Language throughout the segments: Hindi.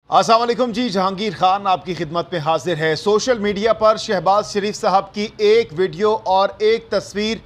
अस्सलाम वालेकुम जी। जहांगीर खान आपकी खिदमत में हाजिर है। सोशल मीडिया पर शहबाज शरीफ साहब की एक वीडियो और एक तस्वीर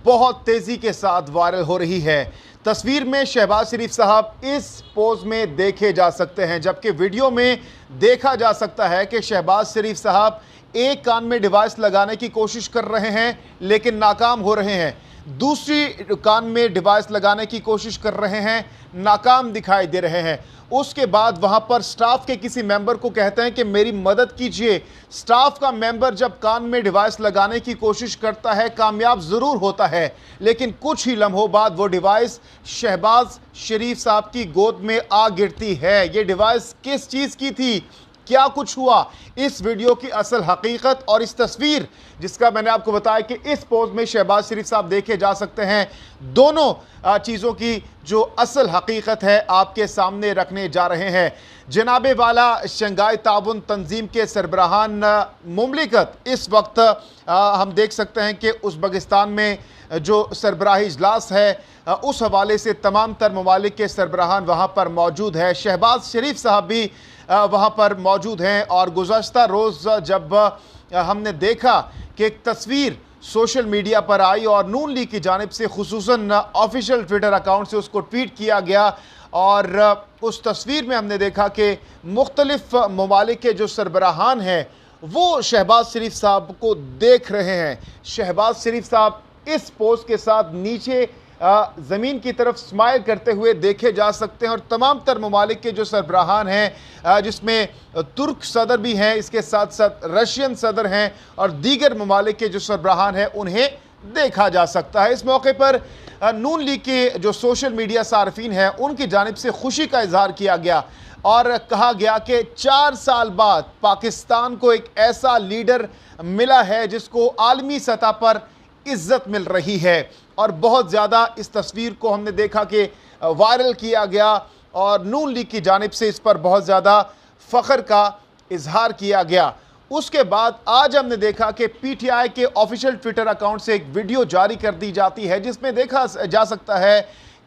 बहुत तेज़ी के साथ वायरल हो रही है। तस्वीर में शहबाज शरीफ साहब इस पोज में देखे जा सकते हैं, जबकि वीडियो में देखा जा सकता है कि शहबाज शरीफ साहब एक कान में डिवाइस लगाने की कोशिश कर रहे हैं लेकिन नाकाम हो रहे हैं, दूसरी कान में डिवाइस लगाने की कोशिश कर रहे हैं, नाकाम दिखाई दे रहे हैं। उसके बाद वहां पर स्टाफ के किसी मेंबर को कहते हैं कि मेरी मदद कीजिए। स्टाफ का मेंबर जब कान में डिवाइस लगाने की कोशिश करता है, कामयाब ज़रूर होता है, लेकिन कुछ ही लम्हों बाद वो डिवाइस शहबाज शरीफ साहब की गोद में आ गिरती है। ये डिवाइस किस चीज़ की थी, क्या कुछ हुआ, इस वीडियो की असल हकीकत और इस तस्वीर जिसका मैंने आपको बताया कि इस पोज में शहबाज शरीफ साहब देखे जा सकते हैं, दोनों चीज़ों की जो असल हकीकत है आपके सामने रखने जा रहे हैं। जनाबे वाला शंघाई ताउन तंजीम के सरबराहान मुमलिकत इस वक्त हम देख सकते हैं कि उज़्बेकिस्तान में जो सरबराही इजलास है उस हवाले से तमाम तर ममालिक के सरबराहान वहाँ पर मौजूद है। शहबाज शरीफ साहब भी वहाँ पर मौजूद हैं और गुज़श्ता रोज़ जब हमने देखा कि एक तस्वीर सोशल मीडिया पर आई और नून लीग की जानिब से खुसूसन ऑफिशियल ट्विटर अकाउंट से उसको ट्वीट किया गया और उस तस्वीर में हमने देखा कि मुख्तलिफ ममालिक के जो सरबराहान हैं वो शहबाज शरीफ साहब को देख रहे हैं। शहबाज शरीफ साहब इस पोस्ट के साथ नीचे ज़मीन की तरफ स्माइल करते हुए देखे जा सकते हैं और तमाम तर ममालिक के जो सरबराहान हैं, जिसमें तुर्क सदर भी हैं, इसके साथ साथ रशियन सदर हैं और दीगर ममालिक के जो सरबराहान हैं, उन्हें देखा जा सकता है। इस मौके पर नून लीग के जो सोशल मीडिया सार्फिन हैं उनकी जानिब से खुशी का इजहार किया गया और कहा गया कि 4 साल बाद पाकिस्तान को एक ऐसा लीडर मिला है जिसको आलमी सतह पर इज्जत मिल रही है। और बहुत ज़्यादा इस तस्वीर को हमने देखा कि वायरल किया गया और नून लीग की जानिब से इस पर बहुत ज़्यादा फ़ख्र का इजहार किया गया। उसके बाद आज हमने देखा कि पीटीआई के ऑफिशियल ट्विटर अकाउंट से एक वीडियो जारी कर दी जाती है जिसमें देखा जा सकता है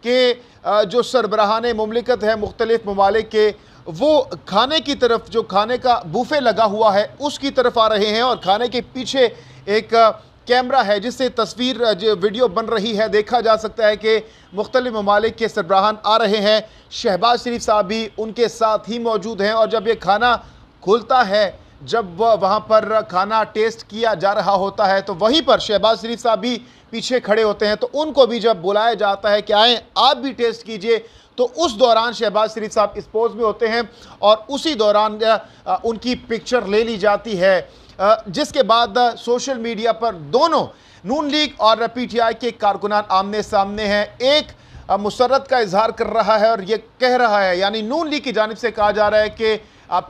कि जो सरबराहान मुमलिकत है मुख्तलिफ ममालिक के, वो खाने की तरफ, जो खाने का बुफे लगा हुआ है उसकी तरफ आ रहे हैं और खाने के पीछे एक कैमरा है जिससे तस्वीर जो वीडियो बन रही है। देखा जा सकता है कि मुख्तलिफ ममालिक के सरबराहान आ रहे हैं, शहबाज शरीफ साहब भी उनके साथ ही मौजूद हैं और जब ये खाना खुलता है, जब वहाँ पर खाना टेस्ट किया जा रहा होता है तो वहीं पर शहबाज शरीफ साहब भी पीछे खड़े होते हैं, तो उनको भी जब बुलाया जाता है कि आएँ आप भी टेस्ट कीजिए, तो उस दौरान शहबाज शरीफ साहब इस पोज में होते हैं और उसी दौरान उनकी पिक्चर ले ली जाती है। जिसके बाद सोशल मीडिया पर दोनों नून लीग और पीटीआई के कारकुनान आमने सामने हैं। एक मुसर्रत का इजहार कर रहा है और ये कह रहा है, यानी नून लीग की जानिब से कहा जा रहा है कि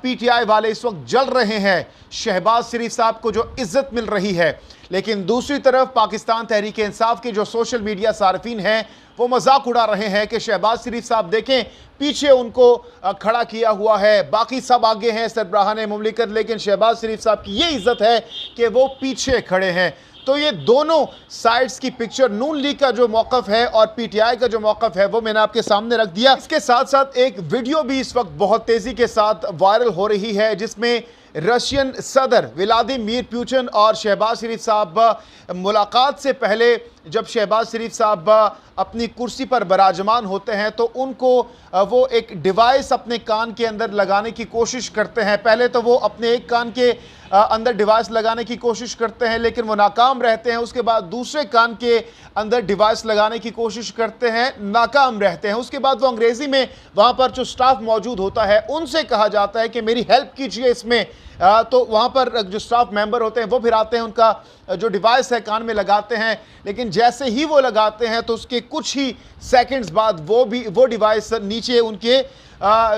पीटीआई वाले इस वक्त जल रहे हैं, शहबाज शरीफ साहब को जो इज्जत मिल रही है, लेकिन दूसरी तरफ पाकिस्तान तहरीक इंसाफ के जो सोशल मीडिया सार्फिन हैं वो मजाक उड़ा रहे हैं कि शहबाज शरीफ साहब देखें पीछे उनको खड़ा किया हुआ है, बाकी सब आगे हैं सरबराहान मुमलिकत, लेकिन शहबाज शरीफ साहब की ये इज्जत है कि वो पीछे खड़े हैं। तो ये दोनों साइड्स की पिक्चर, नून लीग का जो मौक़िफ़ है और पीटीआई का जो मौक़िफ़ है वो मैंने आपके सामने रख दिया। इसके साथ साथ एक वीडियो भी इस वक्त बहुत तेज़ी के साथ वायरल हो रही है जिसमें रशियन सदर व्लादिमीर पुतिन और शहबाज शरीफ साहब मुलाकात से पहले जब शहबाज शरीफ साहब अपनी कुर्सी पर बराजमान होते हैं तो उनको वो एक डिवाइस अपने कान के अंदर लगाने की कोशिश करते हैं। पहले तो वो अपने एक कान के अंदर डिवाइस लगाने की कोशिश करते हैं लेकिन वो नाकाम रहते हैं। उसके बाद दूसरे कान के अंदर डिवाइस लगाने की कोशिश करते हैं, नाकाम रहते हैं। उसके बाद वो अंग्रेज़ी में वहाँ पर जो स्टाफ मौजूद होता है उनसे कहा जाता है कि मेरी हेल्प कीजिए इसमें, तो वहाँ पर जो स्टाफ मेंबर होते हैं वो फिर आते हैं, उनका जो डिवाइस है कान में लगाते हैं, लेकिन जैसे ही वो लगाते हैं तो उसके कुछ ही सेकंड्स बाद वो डिवाइस नीचे उनके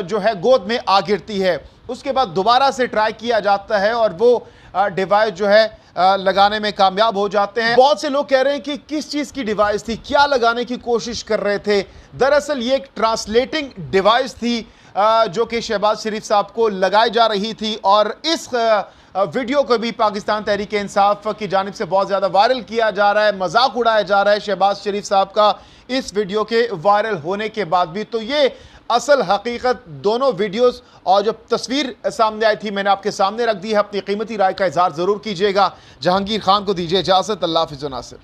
जो है गोद में आ गिरती है। उसके बाद दोबारा से ट्राई किया जाता है और वो डिवाइस जो है लगाने में कामयाब हो जाते हैं। बहुत से लोग कह रहे हैं कि किस चीज़ की डिवाइस थी, क्या लगाने की कोशिश कर रहे थे। दरअसल ये एक ट्रांसलेटिंग डिवाइस थी जो कि शहबाज शरीफ साहब को लगाई जा रही थी और इस वीडियो को भी पाकिस्तान तहरीक इंसाफ की जानिब से बहुत ज़्यादा वायरल किया जा रहा है, मजाक उड़ाया जा रहा है शहबाज शरीफ साहब का इस वीडियो के वायरल होने के बाद भी। तो ये असल हकीकत दोनों वीडियोस और जो तस्वीर सामने आई थी मैंने आपके सामने रख दी है। अपनी कीमती राय का इजहार ज़रूर कीजिएगा। जहांगीर खान को दीजिए इजाज़त। अल्लाह हाफ़िज़ नासिर।